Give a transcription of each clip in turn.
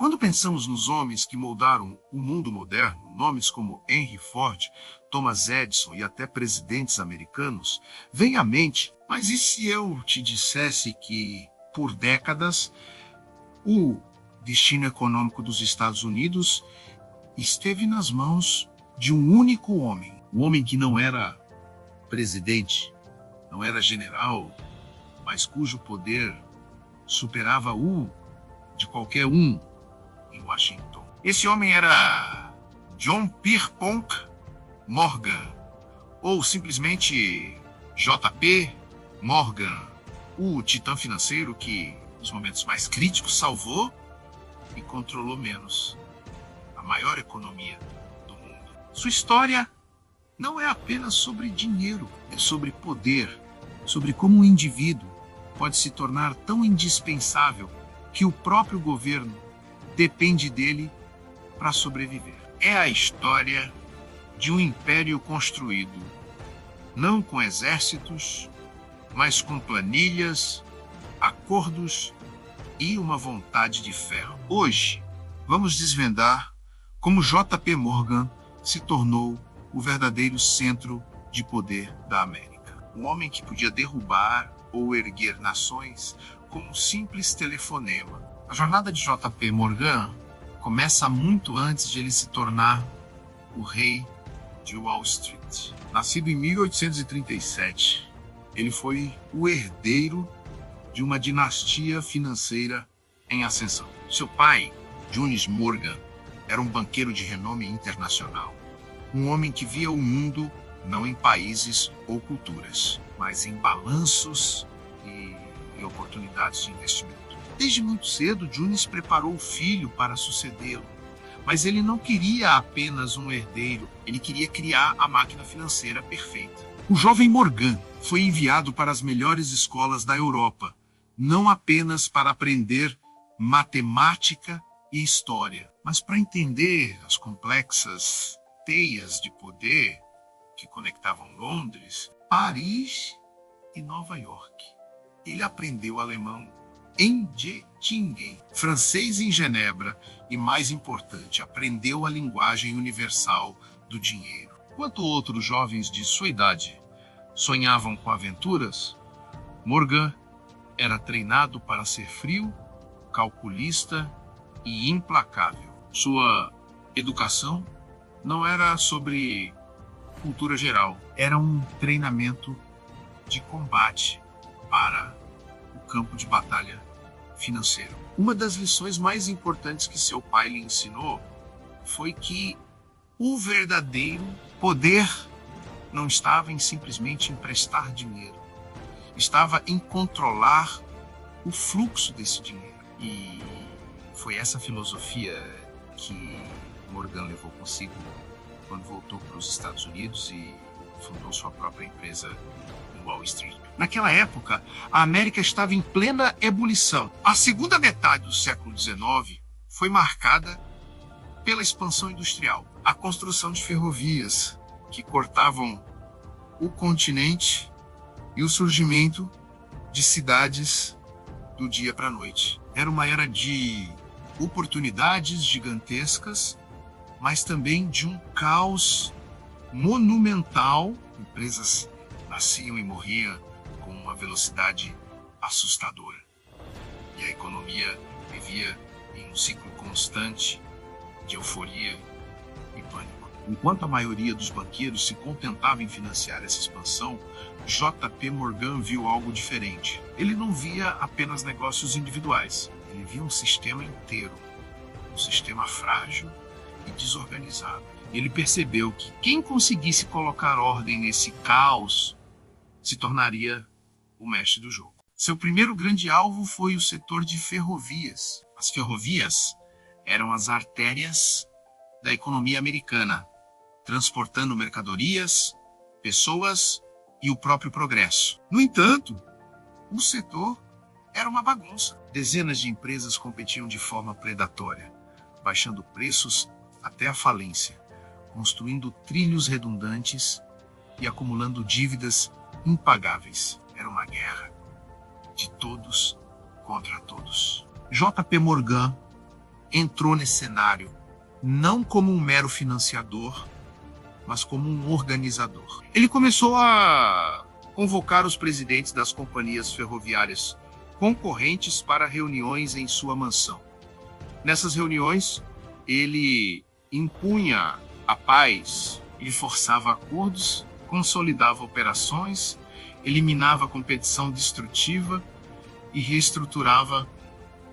Quando pensamos nos homens que moldaram o mundo moderno, nomes como Henry Ford, Thomas Edison e até presidentes americanos, vem à mente, mas e se eu te dissesse que, por décadas, o destino econômico dos Estados Unidos esteve nas mãos de um único homem, um homem que não era presidente, não era general, mas cujo poder superava o de qualquer um em Washington. Esse homem era John Pierpont Morgan, ou simplesmente J.P. Morgan, o titã financeiro que, nos momentos mais críticos, salvou e controlou menos a maior economia do mundo. Sua história não é apenas sobre dinheiro, é sobre poder, sobre como um indivíduo pode se tornar tão indispensável que o próprio governo depende dele para sobreviver. É a história de um império construído não com exércitos, mas com planilhas, acordos e uma vontade de ferro. Hoje, vamos desvendar como J.P. Morgan se tornou o verdadeiro centro de poder da América. Um homem que podia derrubar ou erguer nações com um simples telefonema. A jornada de J.P. Morgan começa muito antes de ele se tornar o rei de Wall Street. Nascido em 1837, ele foi o herdeiro de uma dinastia financeira em ascensão. Seu pai, Junius Morgan, era um banqueiro de renome internacional. Um homem que via o mundo não em países ou culturas, mas em balanços e oportunidades de investimento. Desde muito cedo, Junius preparou o filho para sucedê-lo, mas ele não queria apenas um herdeiro, ele queria criar a máquina financeira perfeita. O jovem Morgan foi enviado para as melhores escolas da Europa, não apenas para aprender matemática e história, mas para entender as complexas teias de poder que conectavam Londres, Paris e Nova York. Ele aprendeu alemão em Göttingen, francês em Genebra e, mais importante, aprendeu a linguagem universal do dinheiro. Enquanto outros jovens de sua idade sonhavam com aventuras, Morgan era treinado para ser frio, calculista e implacável. Sua educação não era sobre cultura geral, era um treinamento de combate para o campo de batalha financeiro. Uma das lições mais importantes que seu pai lhe ensinou foi que o verdadeiro poder não estava em simplesmente emprestar dinheiro, estava em controlar o fluxo desse dinheiro. E foi essa filosofia que Morgan levou consigo quando voltou para os Estados Unidos e fundou sua própria empresa em Wall Street. Naquela época, a América estava em plena ebulição. A segunda metade do século XIX foi marcada pela expansão industrial, a construção de ferrovias que cortavam o continente e o surgimento de cidades do dia para a noite. Era uma era de oportunidades gigantescas, mas também de um caos monumental. Empresas nasciam e morriam com uma velocidade assustadora. E a economia vivia em um ciclo constante de euforia e pânico. Enquanto a maioria dos banqueiros se contentava em financiar essa expansão, J.P. Morgan viu algo diferente. Ele não via apenas negócios individuais, ele via um sistema inteiro, um sistema frágil e desorganizado. Ele percebeu que quem conseguisse colocar ordem nesse caos se tornaria o mestre do jogo. Seu primeiro grande alvo foi o setor de ferrovias. As ferrovias eram as artérias da economia americana, transportando mercadorias, pessoas e o próprio progresso. No entanto, o setor era uma bagunça. Dezenas de empresas competiam de forma predatória, baixando preços até a falência, construindo trilhos redundantes e acumulando dívidas impagáveis. Era uma guerra de todos contra todos. J.P. Morgan entrou nesse cenário não como um mero financiador, mas como um organizador. Ele começou a convocar os presidentes das companhias ferroviárias concorrentes para reuniões em sua mansão. Nessas reuniões, ele impunha a paz, ele forçava acordos, consolidava operações, eliminava a competição destrutiva e reestruturava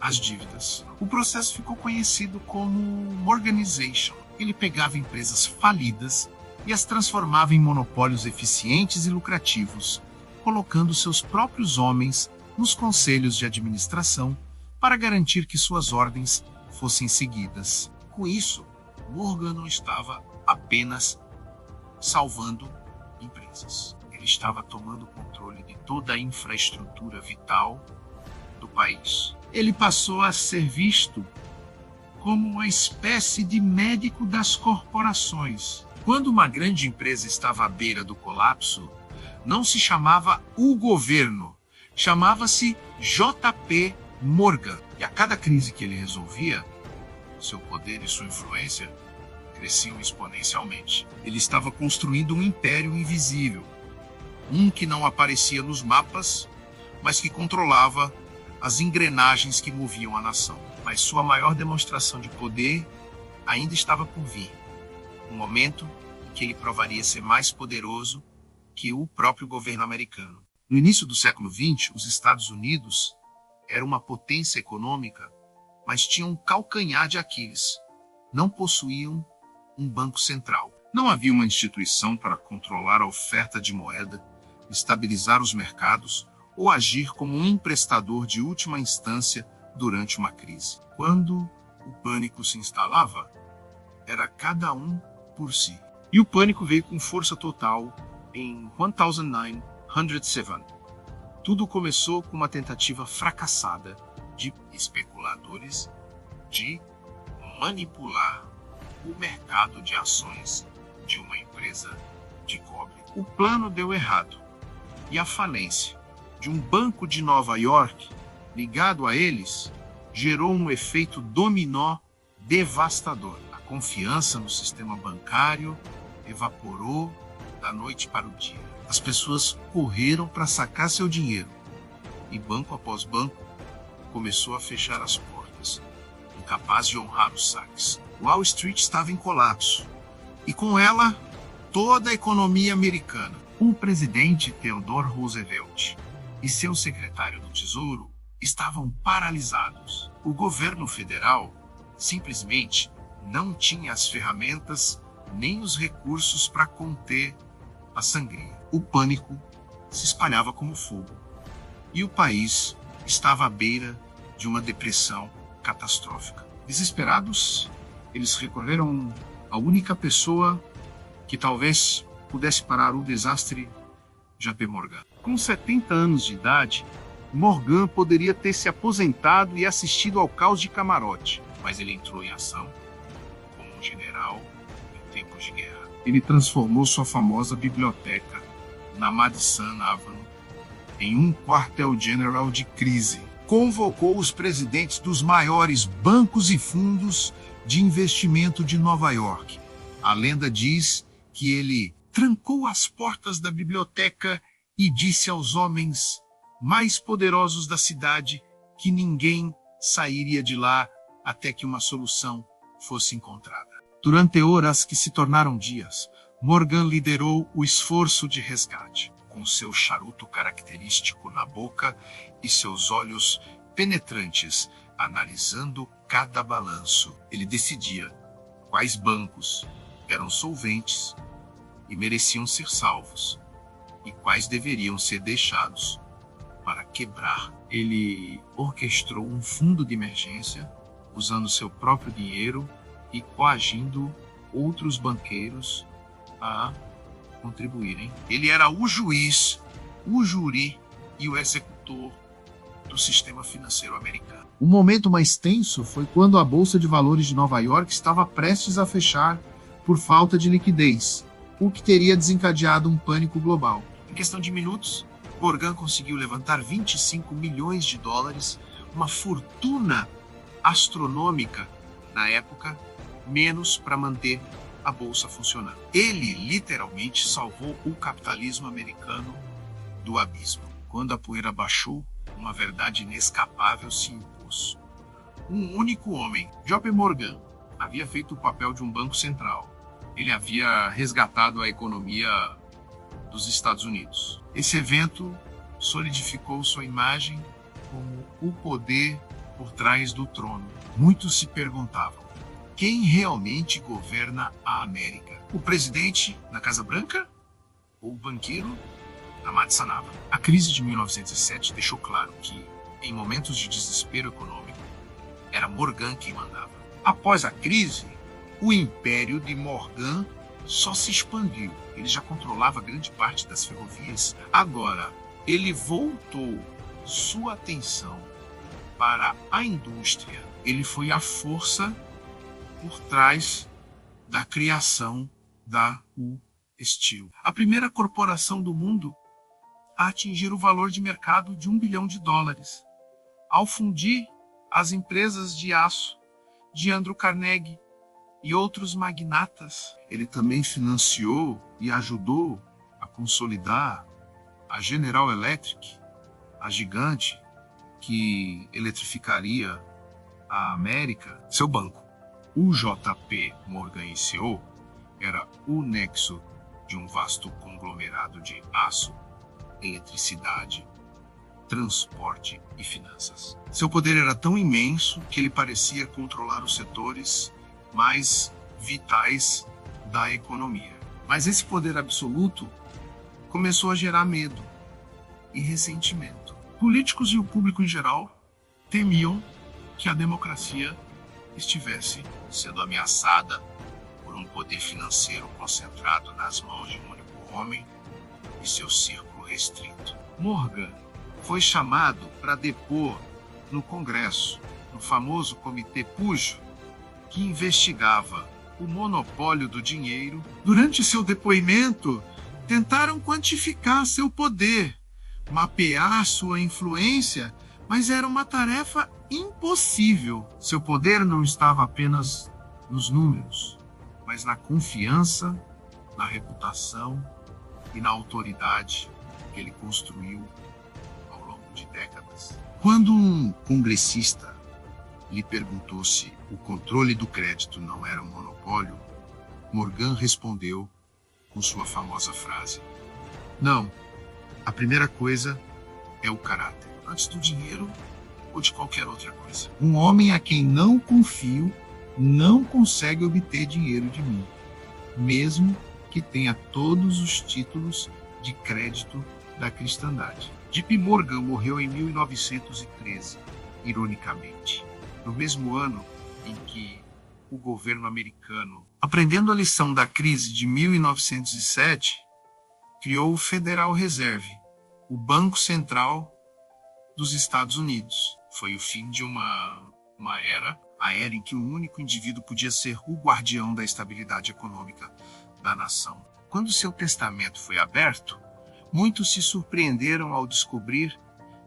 as dívidas. O processo ficou conhecido como Morganization. Ele pegava empresas falidas e as transformava em monopólios eficientes e lucrativos, colocando seus próprios homens nos conselhos de administração para garantir que suas ordens fossem seguidas. Com isso, Morgan não estava apenas salvando empresas. Ele estava tomando controle de toda a infraestrutura vital do país. Ele passou a ser visto como uma espécie de médico das corporações. Quando uma grande empresa estava à beira do colapso, não se chamava o governo, chamava-se JP Morgan. E a cada crise que ele resolvia, seu poder e sua influência cresciam exponencialmente. Ele estava construindo um império invisível, um que não aparecia nos mapas, mas que controlava as engrenagens que moviam a nação. Mas sua maior demonstração de poder ainda estava por vir. Um momento em que ele provaria ser mais poderoso que o próprio governo americano. No início do século XX, os Estados Unidos eram uma potência econômica, mas tinham um calcanhar de Aquiles. Não possuíam um banco central. Não havia uma instituição para controlar a oferta de moeda, estabilizar os mercados ou agir como um emprestador de última instância durante uma crise. Quando o pânico se instalava, era cada um por si. E o pânico veio com força total em 1907. Tudo começou com uma tentativa fracassada de especuladores de manipular o mercado de ações de uma empresa de cobre. O plano deu errado e a falência de um banco de Nova York ligado a eles gerou um efeito dominó devastador. A confiança no sistema bancário evaporou da noite para o dia. As pessoas correram para sacar seu dinheiro e banco após banco começou a fechar as portas, incapaz de honrar os saques. Wall Street estava em colapso e com ela toda a economia americana. O presidente Theodore Roosevelt e seu secretário do Tesouro estavam paralisados. O governo federal simplesmente não tinha as ferramentas nem os recursos para conter a sangria. O pânico se espalhava como fogo e o país estava à beira de uma depressão catastrófica. Desesperados, eles recorreram à única pessoa que talvez pudesse parar o desastre, JP Morgan. Com 70 anos de idade, Morgan poderia ter se aposentado e assistido ao caos de camarote, mas ele entrou em ação como um general em tempos de guerra. Ele transformou sua famosa biblioteca na Madison Avenue em um quartel-general de crise. Convocou os presidentes dos maiores bancos e fundos de investimento de Nova York. A lenda diz que ele trancou as portas da biblioteca e disse aos homens mais poderosos da cidade que ninguém sairia de lá até que uma solução fosse encontrada. Durante horas que se tornaram dias, Morgan liderou o esforço de resgate. Com seu charuto característico na boca e seus olhos penetrantes analisando cada balanço, ele decidia quais bancos eram solventes e mereciam ser salvos e quais deveriam ser deixados para quebrar. Ele orquestrou um fundo de emergência usando seu próprio dinheiro e coagindo outros banqueiros a contribuírem. Ele era o juiz, o júri e o executor do sistema financeiro americano. O momento mais tenso foi quando a Bolsa de Valores de Nova York estava prestes a fechar por falta de liquidez, o que teria desencadeado um pânico global. Em questão de minutos, Morgan conseguiu levantar 25 milhões de dólares, uma fortuna astronômica na época, menos para manter a bolsa funcionando. Ele literalmente salvou o capitalismo americano do abismo. Quando a poeira baixou, uma verdade inescapável se impôs. Um único homem, J.P. Morgan, havia feito o papel de um banco central. Ele havia resgatado a economia dos Estados Unidos. Esse evento solidificou sua imagem como o poder por trás do trono. Muitos se perguntavam: quem realmente governa a América? O presidente na Casa Branca ou o banqueiro na Matsanava? A crise de 1907 deixou claro que, em momentos de desespero econômico, era Morgan quem mandava. Após a crise, o império de Morgan só se expandiu. Ele já controlava grande parte das ferrovias. Agora, ele voltou sua atenção para a indústria. Ele foi a força por trás da criação da U Steel, a primeira corporação do mundo a atingir o valor de mercado de $1 bilhão, ao fundir as empresas de aço de Andrew Carnegie e outros magnatas. Ele também financiou e ajudou a consolidar a General Electric, a gigante que eletrificaria a América. Seu banco, o J.P. Morgan Co., era o nexo de um vasto conglomerado de aço, eletricidade, transporte e finanças. Seu poder era tão imenso que ele parecia controlar os setores mais vitais da economia. Mas esse poder absoluto começou a gerar medo e ressentimento. Políticos e o público em geral temiam que a democracia estivesse sendo ameaçada por um poder financeiro concentrado nas mãos de um único homem e seu círculo restrito. Morgan foi chamado para depor no Congresso, no famoso Comitê Pujo, que investigava o monopólio do dinheiro. Durante seu depoimento, tentaram quantificar seu poder, mapear sua influência, mas era uma tarefa impossível. Seu poder não estava apenas nos números, mas na confiança, na reputação e na autoridade que ele construiu ao longo de décadas. Quando um congressista lhe perguntou se o controle do crédito não era um monopólio, Morgan respondeu com sua famosa frase: não, a primeira coisa é o caráter, antes do dinheiro ou de qualquer outra coisa. Um homem a quem não confio não consegue obter dinheiro de mim, mesmo que tenha todos os títulos de crédito da cristandade. J.P. Morgan morreu em 1913, ironicamente, no mesmo ano em que o governo americano, aprendendo a lição da crise de 1907, criou o Federal Reserve, o Banco Central dos Estados Unidos. Foi o fim de uma era, a era em que um único indivíduo podia ser o guardião da estabilidade econômica da nação. Quando seu testamento foi aberto, muitos se surpreenderam ao descobrir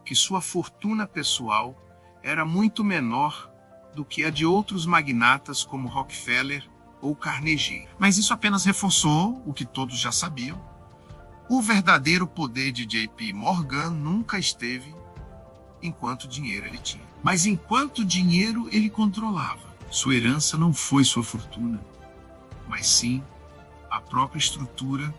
que sua fortuna pessoal era muito menor do que a de outros magnatas como Rockefeller ou Carnegie. Mas isso apenas reforçou o que todos já sabiam. O verdadeiro poder de J.P. Morgan nunca esteve enquanto dinheiro ele tinha, mas enquanto dinheiro ele controlava. Sua herança não foi sua fortuna, mas sim a própria estrutura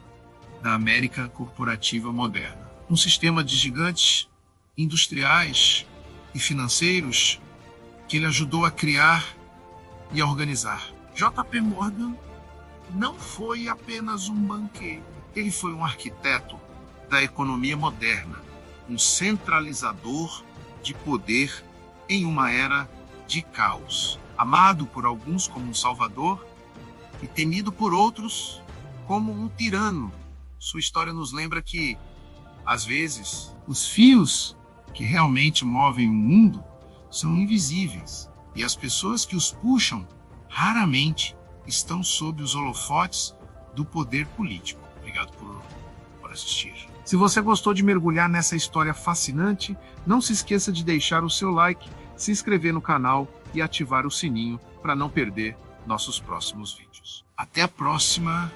da América corporativa moderna. Um sistema de gigantes industriais e financeiros que ele ajudou a criar e a organizar. J.P. Morgan não foi apenas um banqueiro. Ele foi um arquiteto da economia moderna, um centralizador de poder em uma era de caos. Amado por alguns como um salvador e temido por outros como um tirano. Sua história nos lembra que, às vezes, os fios que realmente movem o mundo são invisíveis e as pessoas que os puxam raramente estão sob os holofotes do poder político. Obrigado por assistir. Se você gostou de mergulhar nessa história fascinante, não se esqueça de deixar o seu like se inscrever no canal e ativar o sininho para não perder nossos próximos vídeos. Até a próxima!